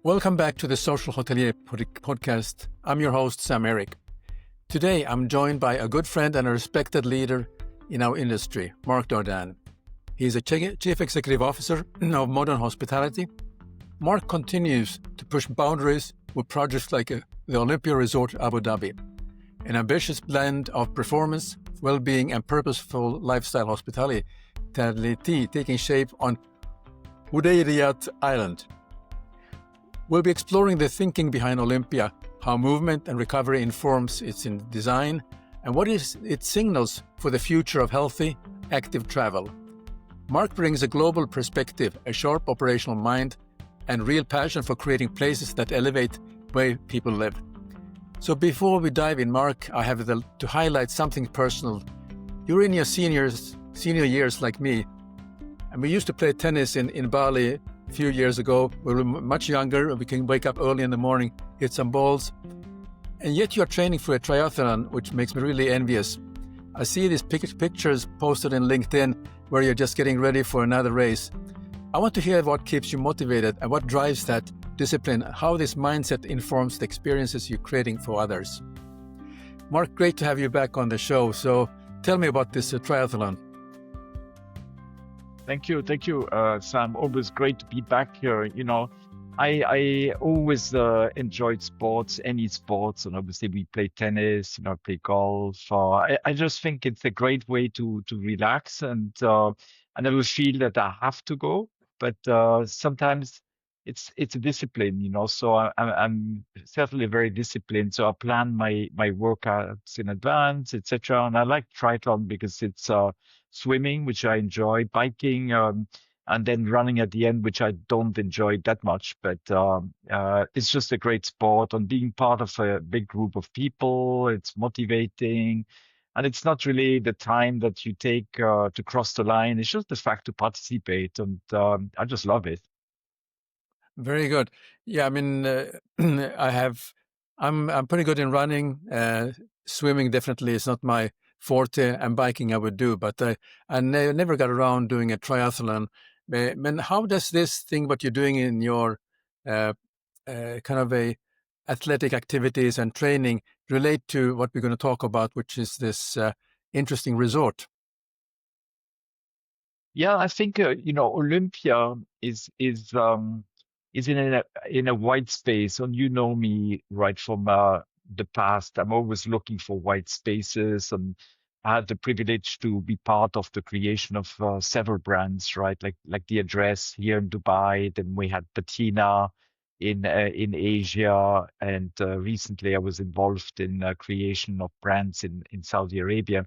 Welcome back to the Social Hotelier podcast. I'm your host, Sam-Erik. Today, I'm joined by a good friend and a respected leader in our industry, Mark Dardan. He is a Chief Executive Officer of Modern Hospitality. Mark continues to push boundaries with projects like the Olympia Resort Abu Dhabi, an ambitious blend of performance, well-being, and purposeful lifestyle hospitality taking shape on Udayariyat Island. We'll be exploring the thinking behind Olympia, how movement and recovery informs its design, and what it signals for the future of healthy, active travel. Mark brings a global perspective, a sharp operational mind, and real passion for creating places that elevate the way people live. So before we dive in, Mark, I have to highlight something personal. You're in your senior years like me, and we used to play tennis in Bali a few years ago. We were much younger. We can wake up early in the morning, hit some balls. And yet you're training for a triathlon, which makes me really envious. I see these pictures posted in LinkedIn where you're just getting ready for another race. I want to hear what keeps you motivated and what drives that discipline, how this mindset informs the experiences you're creating for others. Mark, great to have you back on the show. So tell me about this triathlon. Thank you, Sam. Always great to be back here. I always enjoyed sports, any sports, and obviously we play tennis, play golf. I just think it's a great way to relax, and I never feel that I have to go, but sometimes it's a discipline, So I'm certainly very disciplined. So I plan my workouts in advance, etc. And I like triathlon because it's swimming, which I enjoy, biking, and then running at the end, which I don't enjoy that much. But it's just a great sport. And being part of a big group of people, it's motivating. And it's not really the time that you take to cross the line. It's just the fact to participate. And I just love it. Very good. Yeah, I mean, I'm pretty good in running. Swimming definitely is not my forte, and biking I would do, but I never got around doing a triathlon. And how does this thing, what you're doing in your kind of a athletic activities and training, relate to what we're going to talk about, which is this interesting resort? Yeah, I think Olympia is in a white space, and you know me right from the past. I'm always looking for white spaces, and I had the privilege to be part of the creation of several brands, right? Like the Address here in Dubai. Then we had Patina in Asia, and recently I was involved in creation of brands in Saudi Arabia.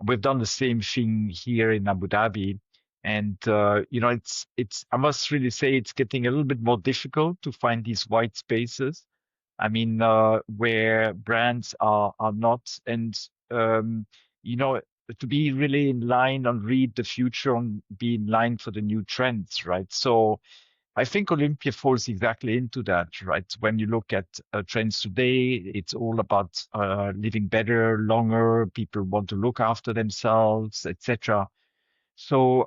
We've done the same thing here in Abu Dhabi. And it's I must really say it's getting a little bit more difficult to find these white spaces. I mean, where brands are not, and to be really in line and read the future and be in line for the new trends, right? So I think Olympia falls exactly into that, right? When you look at trends today, it's all about living better, longer. People want to look after themselves, etc. So,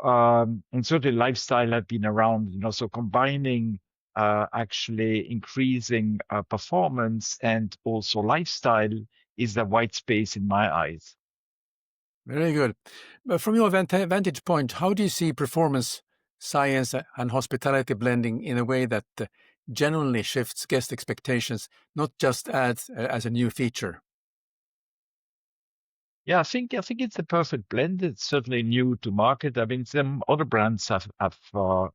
and certainly lifestyle had been around, so combining actually increasing performance and also lifestyle is the white space in my eyes. Very good. But from your vantage point, how do you see performance, science, and hospitality blending in a way that genuinely shifts guest expectations, not just adds as a new feature? Yeah, I think it's a perfect blend. It's certainly new to market. I mean, some other brands have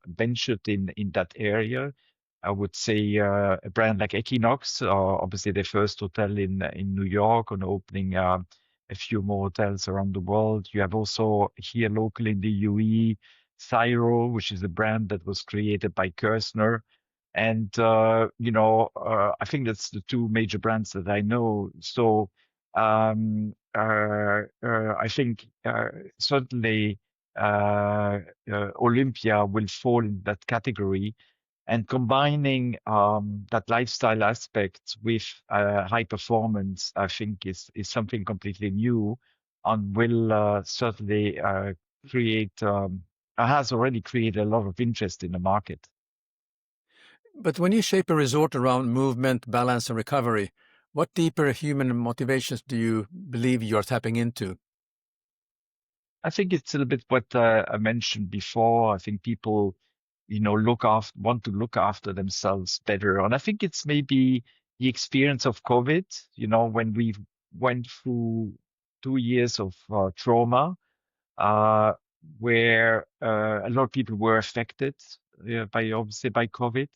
ventured in that area. I would say a brand like Equinox, obviously their first hotel in New York, and opening a few more hotels around the world. You have also here locally in the UAE, Cyro, which is a brand that was created by Kersner. And I think that's the two major brands that I know. So I think certainly Olympia will fall in that category, and combining that lifestyle aspect with high performance, I think is something completely new, and will certainly create has already created a lot of interest in the market. But when you shape a resort around movement, balance, and recovery, what deeper human motivations do you believe you are tapping into? I think it's a little bit what I mentioned before. I think people, want to look after themselves better. And I think it's maybe the experience of COVID, when we went through 2 years of trauma, uh, where a lot of people were affected obviously by COVID.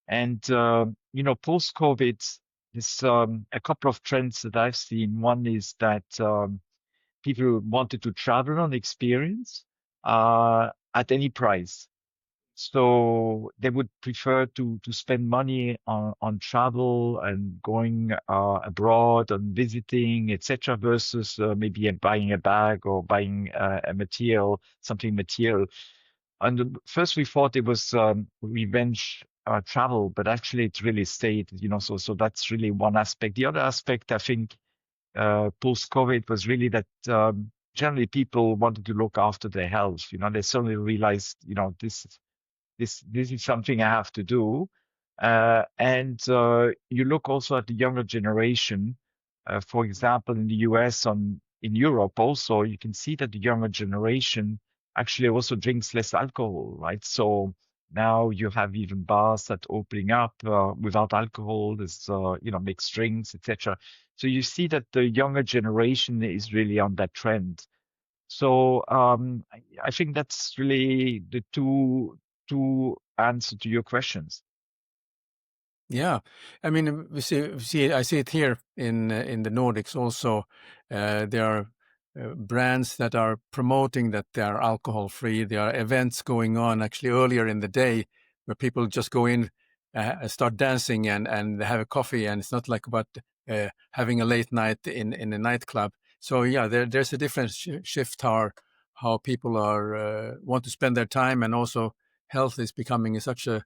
And, post-COVID, there's a couple of trends that I've seen. One is that people wanted to travel on experience at any price. So they would prefer to spend money on travel and going abroad and visiting, etc., versus maybe buying a bag or buying something material. And first we thought it was revenge travel, but actually it really stayed, so that's really one aspect. The other aspect, I think, post-COVID was really that generally people wanted to look after their health. They suddenly realized, this is something I have to do. And you look also at the younger generation. For example, in the US, in Europe also, you can see that the younger generation actually also drinks less alcohol, right? So now you have even bars that opening up without alcohol. There's mixed drinks, etc. So you see that the younger generation is really on that trend. So I think that's really the two answer to your questions. Yeah, I mean, I see it here in the Nordics also. There are brands that are promoting that they are alcohol free. There are events going on actually earlier in the day where people just go in, start dancing and have a coffee, and it's not like about having a late night in a nightclub. So yeah, there's a different shift how people are want to spend their time, and also health is becoming such a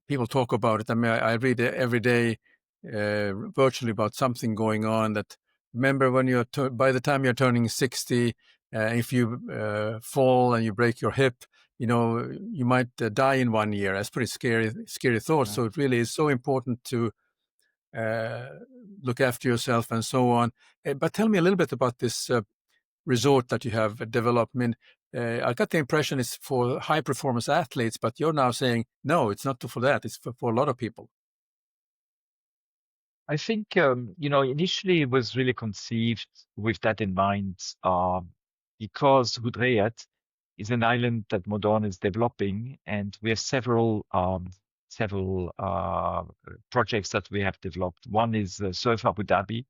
people talk about it. I mean, I read it every day, virtually about something going on. That remember when by the time you're turning 60, if you fall and you break your hip, you might die in 1 year. That's pretty scary thought. Yeah. So it really is so important to uh, look after yourself and so on. But tell me a little bit about this resort that you have developed. I mean, I got the impression it's for high performance athletes, but you're now saying, no, it's not for that. It's for a lot of people. I think, initially it was really conceived with that in mind, because Hudreyat is an island that Modern is developing, and we have several projects that we have developed. One is Surf Abu Dhabi.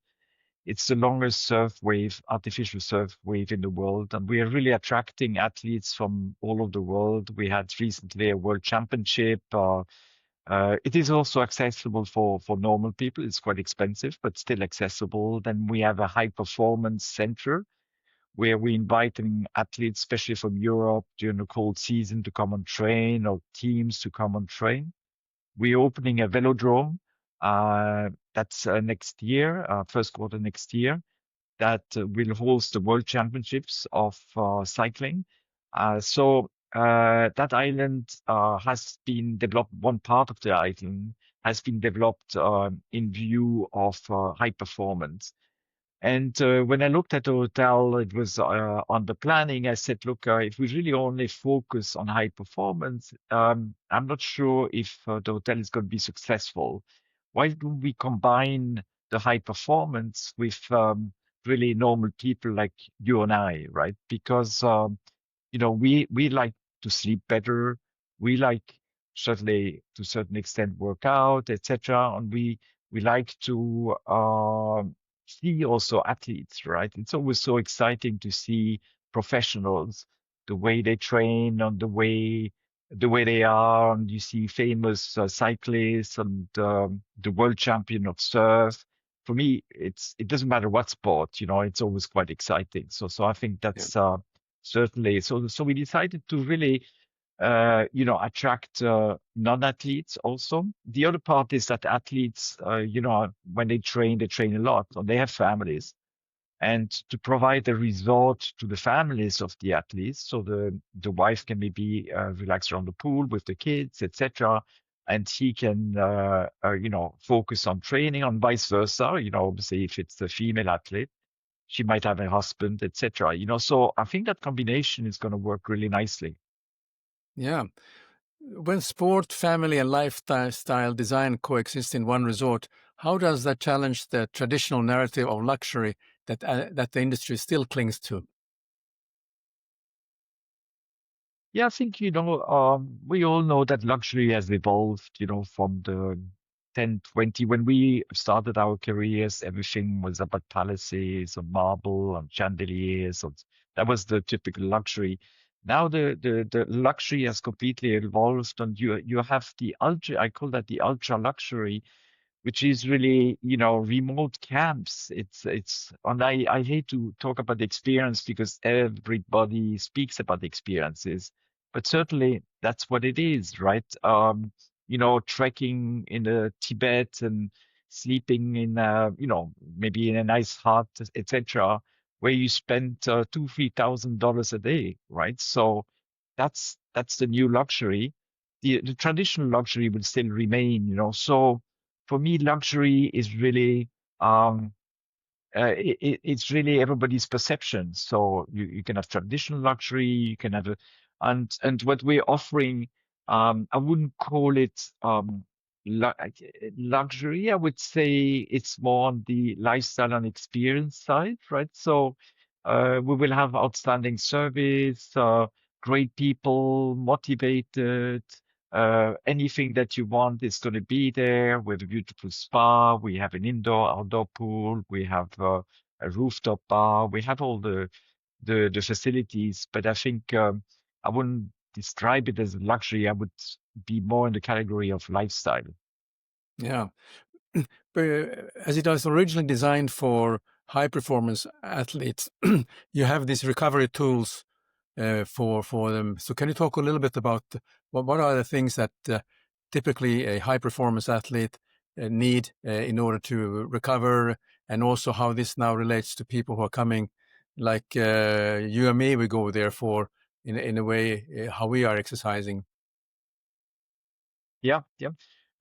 It's the longest artificial surf wave in the world, and we are really attracting athletes from all over the world. We had recently a world championship. It is also accessible for normal people. It's quite expensive, but still accessible. Then we have a high performance center where we inviting athletes, especially from Europe during the cold season, to come and train, or teams to come and train. We're opening a velodrome. That's next year, first quarter next year, that will host the World Championships of cycling. So that island has been developed. One part of the island has been developed in view of high performance. And when I looked at the hotel, it was on the planning. I said, look, if we really only focus on high performance, I'm not sure if the hotel is going to be successful. Why do we combine the high performance with really normal people like you and I, right? Because we like to sleep better. We like certainly to a certain extent work out, etc. And we like to see also athletes, right? It's always so exciting to see professionals, the way they train and the way they are, and you see famous cyclists and the world champion of surf. For me, it doesn't matter what sport, it's always quite exciting. So I think Yeah. that's certainly. So we decided to really, attract non-athletes also. The other part is that athletes, when they train a lot, or they have families, and to provide a resort to the families of the athletes, so the wife can maybe relax around the pool with the kids, etc. and he can, focus on training, and vice versa. Obviously, if it's a female athlete, she might have a husband, etc. So I think that combination is going to work really nicely. Yeah. When sport, family, and lifestyle design coexist in one resort, how does that challenge the traditional narrative of luxury that the industry still clings to? Yeah, I think, we all know that luxury has evolved, from the 10, 20. When we started our careers, everything was about palaces or marble and chandeliers. That was the typical luxury. Now the luxury has completely evolved, and you have the ultra, I call that the ultra luxury, which is really, remote camps. And I hate to talk about the experience because everybody speaks about the experiences, but certainly that's what it is, right? Trekking in the Tibet and sleeping in, maybe in a nice hut, etc., where you spend $2,000, $3,000 a day, right? So that's the new luxury. The traditional luxury will still remain, so for me, luxury is really it's really everybody's perception. So you can have traditional luxury, you can have and what we're offering, I wouldn't call it lu- luxury. I would say it's more on the lifestyle and experience side, right? So we will have outstanding service, great people, motivated. Anything that you want is going to be there. We have a beautiful spa. We have an indoor, outdoor pool. We have a rooftop bar. We have all the facilities. But I think I wouldn't describe it as luxury. I would be more in the category of lifestyle. Yeah. As it was originally designed for high performance athletes, you have these recovery tools for them. So can you talk a little bit about what are the things that typically a high performance athlete need in order to recover, and also how this now relates to people who are coming, like you and me, we go there for in a way how we are exercising. Yeah, yeah.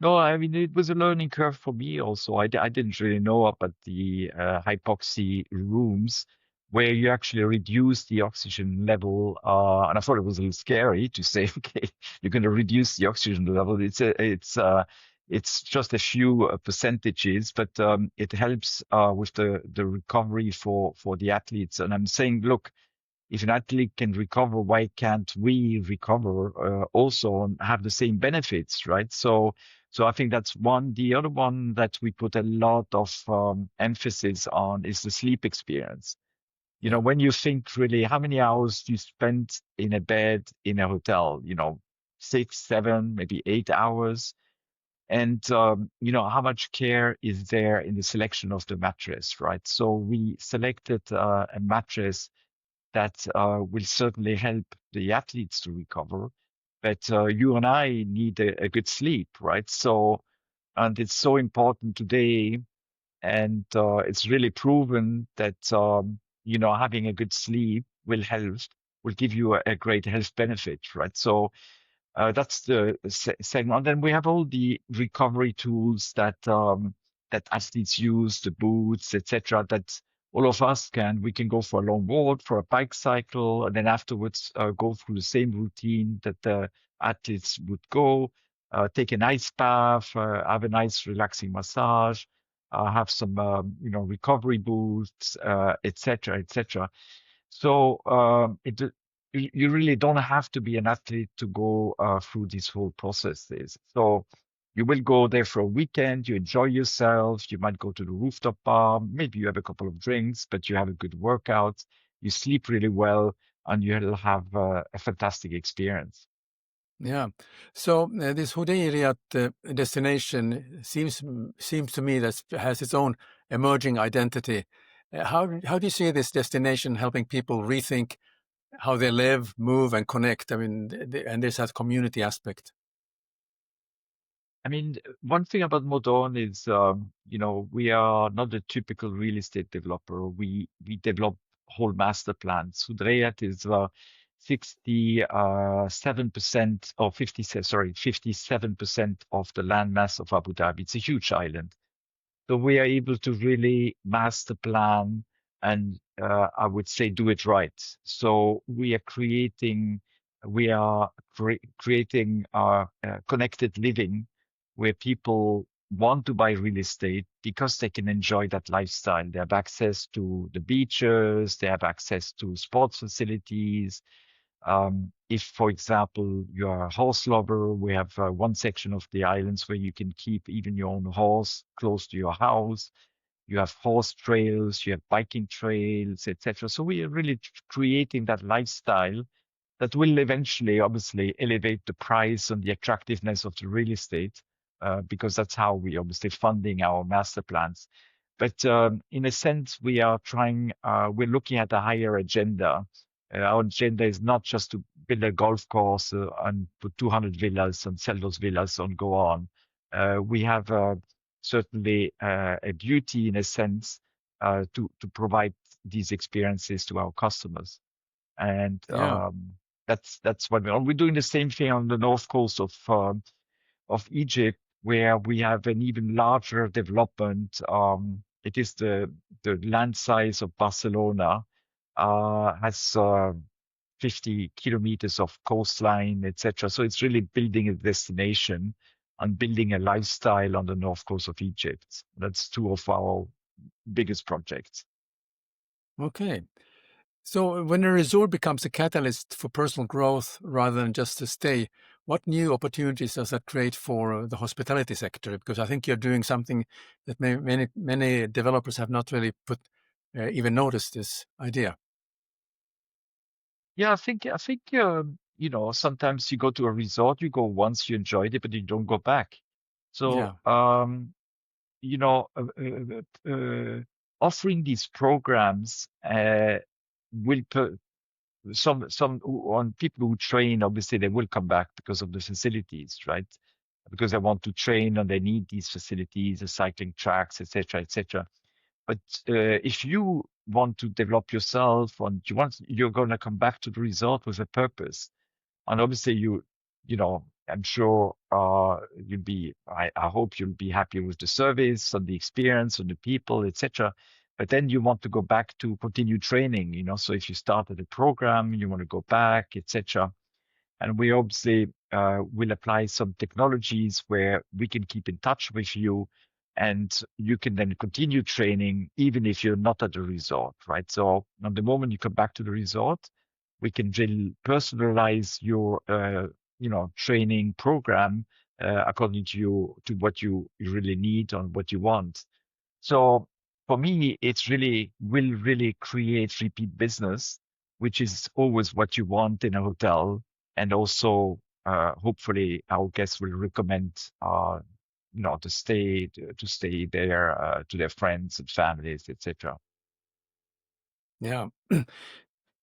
No, I mean, it was a learning curve for me also. I didn't really know about the hypoxia rooms where you actually reduce the oxygen level. And I thought it was a little scary to say, okay, you're going to reduce the oxygen level. It's just a few percentages, but it helps with the recovery for the athletes. And I'm saying, look, if an athlete can recover, why can't we recover also and have the same benefits, right? So I think that's one. The other one that we put a lot of emphasis on is the sleep experience. Yeah, When you think really how many hours you spend in a bed in a hotel, 6, 7, maybe 8 hours. And, how much care is there in the selection of the mattress, right? So we selected a mattress that will certainly help the athletes to recover. But you and I need a good sleep, right? So, and it's so important today. And it's really proven that, having a good sleep will help, will give you a great health benefit, right? So that's the second one. Then we have all the recovery tools that athletes use, the boots, etc. That all of us can. We can go for a long walk, for a bike cycle, and then afterwards go through the same routine that the athletes would go. Take a nice bath, have a nice relaxing massage, have some recovery boosts, etc., etc. So you really don't have to be an athlete to go through these whole processes. So you will go there for a weekend, you enjoy yourself, you might go to the rooftop bar, maybe you have a couple of drinks, but you have a good workout, you sleep really well, and you'll have a fantastic experience. yeah. So this Hudayriyat destination seems to me that has its own emerging identity. How do you see this destination helping people rethink how they live, move, and connect? I mean, and this has community aspect. I mean, one thing about Modon is, we are not a typical real estate developer. We develop whole master plans. Hudreyat is 67% or 57% of the landmass of Abu Dhabi. It's a huge island. So we are able to really master plan and I would say do it right. So we are creating connected living where people want to buy real estate because they can enjoy that lifestyle. They have access to the beaches, they have access to sports facilities. If, for example, you're a horse lover, we have one section of the islands where you can keep even your own horse close to your house. You have horse trails, you have biking trails, etc. So we are really creating that lifestyle that will eventually, obviously, elevate the price and the attractiveness of the real estate, because that's how we obviously funding our master plans. But in a sense, we're looking at a higher agenda. Our agenda is not just to build a golf course and put 200 villas and sell those villas and go on. We have certainly a duty, in a sense, to provide these experiences to our customers. And Yeah. that's what we're doing. The same thing on the north coast of Egypt, where we have an even larger development. It is the land size of Barcelona, has 50 kilometers of coastline, etc. So it's really building a destination and building a lifestyle on the north coast of Egypt. That's two of our biggest projects. Okay. So when a resort becomes a catalyst for personal growth rather than just a stay, what new opportunities does that create for the hospitality sector? Because I think you're doing something that many developers have not really put even noticed this idea. Yeah, I think sometimes you go to a resort, you go once, you enjoyed it, but you don't go back. So Yeah. you know, offering these programs will put some on people who train. Obviously, they will come back because of the facilities, right? Because they want to train and they need these facilities, the cycling tracks, etc., etc. But if you want to develop yourself and you're going to come back to the resort with a purpose. And obviously I'm sure I hope you'll be happy with the service and the experience and the people, etc. But then you want to go back to continue training, so if you started a program, you want to go back, etc. And we obviously will apply some technologies where we can keep in touch with you and you can then continue training even if you're not at the resort, right? So on the moment you come back to the resort, we can really personalize your, training program according to what you really need and what you want. So for me, will really create repeat business, which is always what you want in a hotel. And also, hopefully our guests will recommend, to stay there, to their friends and families, etc. Yeah.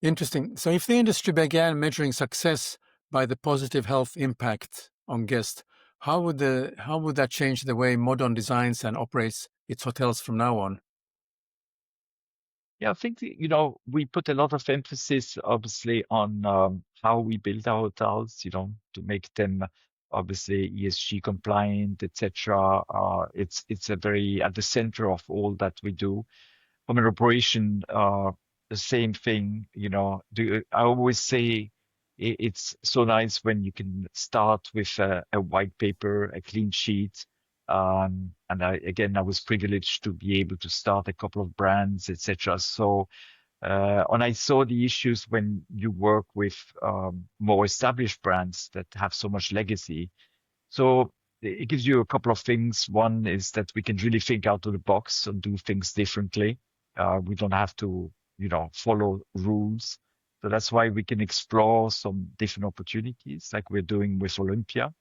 Interesting. So if the industry began measuring success by the positive health impact on guests, how would that change the way Modern designs and operates its hotels from now on? Yeah, I think, we put a lot of emphasis, obviously, on how we build our hotels, to make them obviously ESG compliant, etc. It's a very at the center of all that we do. From an operation, the same thing, I always say it's so nice when you can start with a white paper, a clean sheet. And I was privileged to be able to start a couple of brands, etc. So, and I saw the issues when you work with more established brands that have so much legacy. So it gives you a couple of things. One is that we can really think out of the box and do things differently. We don't have to, follow rules. So that's why we can explore some different opportunities like we're doing with Olympia.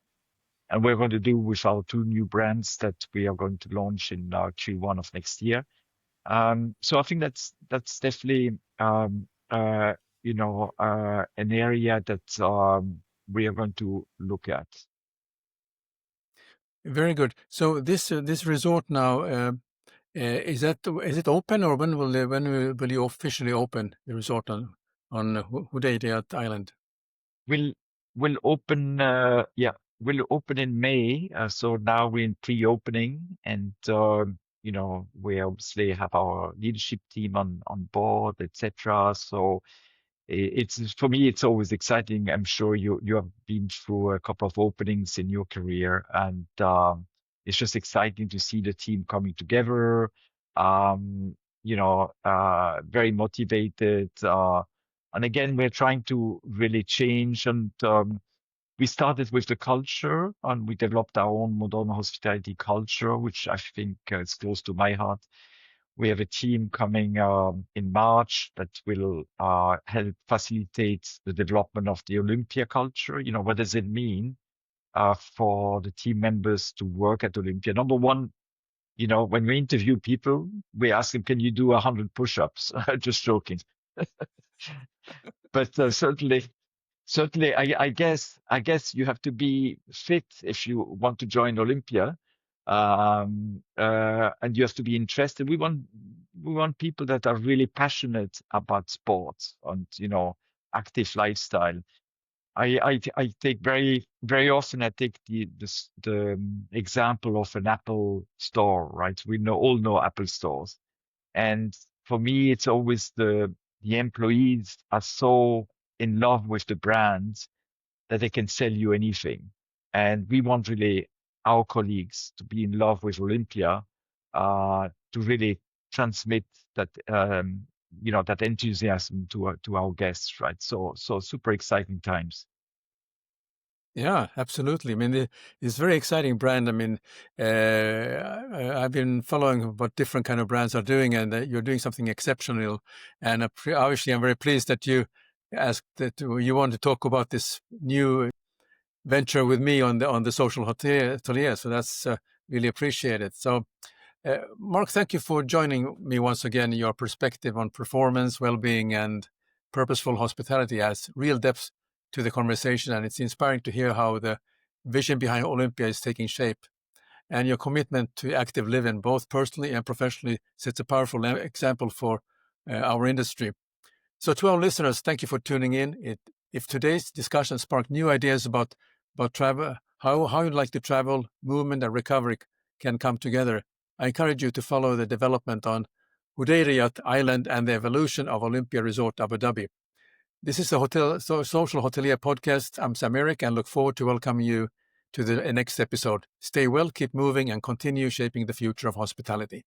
And we're going to do with our two new brands that we are going to launch in Q1 of next year. So I think that's definitely an area that we are going to look at. Very good. So this resort now is it open, or when will you officially open the resort on Hudaydah Island? We'll we'll open we'll open in May. So now we're in pre-opening, and we obviously have our leadership team on board, etc. So it's for me, it's always exciting. I'm sure you have been through a couple of openings in your career, and it's just exciting to see the team coming together. Very motivated. And again, we're trying to really change, and we started with the culture, and we developed our own modern hospitality culture, which I think is close to my heart. We have a team coming in March that will help facilitate the development of the Olympia culture. What does it mean for the team members to work at Olympia? Number one, when we interview people, we ask them, can you do 100 push-ups? Just joking. But certainly, I guess you have to be fit if you want to join Olympia, and you have to be interested. We want people that are really passionate about sports and active lifestyle. I take very often I take the example of an Apple store, right? We all know Apple stores, and for me, it's always the employees are so in love with the brand that they can sell you anything. And we want really our colleagues to be in love with Olympia, to really transmit that enthusiasm to our guests, right? So super exciting times. Yeah, absolutely. I mean, it's a very exciting brand. I mean, I've been following what different kind of brands are doing, and you're doing something exceptional. And obviously, I'm very pleased that you asked that you want to talk about this new venture with me on the Social Hotelier. So that's really appreciated. So, Mark, thank you for joining me once again. Your perspective on performance, well-being, and purposeful hospitality adds real depth to the conversation, and it's inspiring to hear how the vision behind Olympia is taking shape. And your commitment to active living, both personally and professionally, sets a powerful example for our industry. So, to our listeners, thank you for tuning in. If today's discussion sparked new ideas about travel, how you'd like to travel, movement, and recovery can come together, I encourage you to follow the development on Hudaydah Island and the evolution of Olympia Resort Abu Dhabi. This is the Social Hotelier podcast. I'm Sam-Erik and look forward to welcoming you to the next episode. Stay well, keep moving, and continue shaping the future of hospitality.